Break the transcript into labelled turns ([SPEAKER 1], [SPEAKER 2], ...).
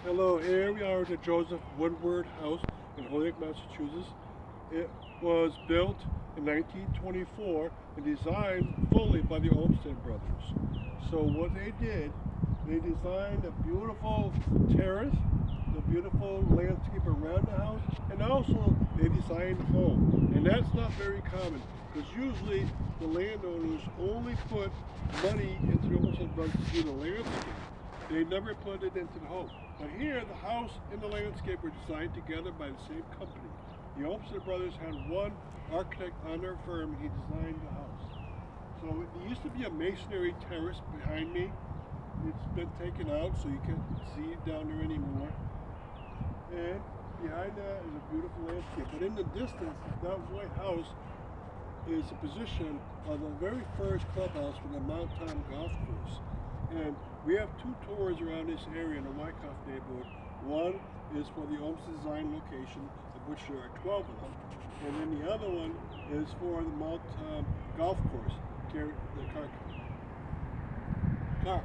[SPEAKER 1] Hello, here we are at the Joseph Woodward House in Holyoke, Massachusetts. It was built in 1924 and designed fully by the Olmsted Brothers. So what they did, they designed a beautiful terrace, the beautiful landscape around the house, and also they designed the home. And that's not very common because usually the landowners only put money into the Olmsted Brothers to do the landscape. They never put it into the home. But here, the house and the landscape were designed together by the same company. The Olmsted Brothers had one architect on their firm, and he designed the house. So there used to be a masonry terrace behind me. It's been taken out, so you can't see it down there anymore. And behind that is a beautiful landscape. But in the distance, that white house is the position of the very first clubhouse for the Mount Tom Golf Course. And we have two tours around this area in the Wyckoff neighborhood. One is for the Olmsted Design location, of which there are 12 of them. And then the other one is for the Mount Golf Course, the car.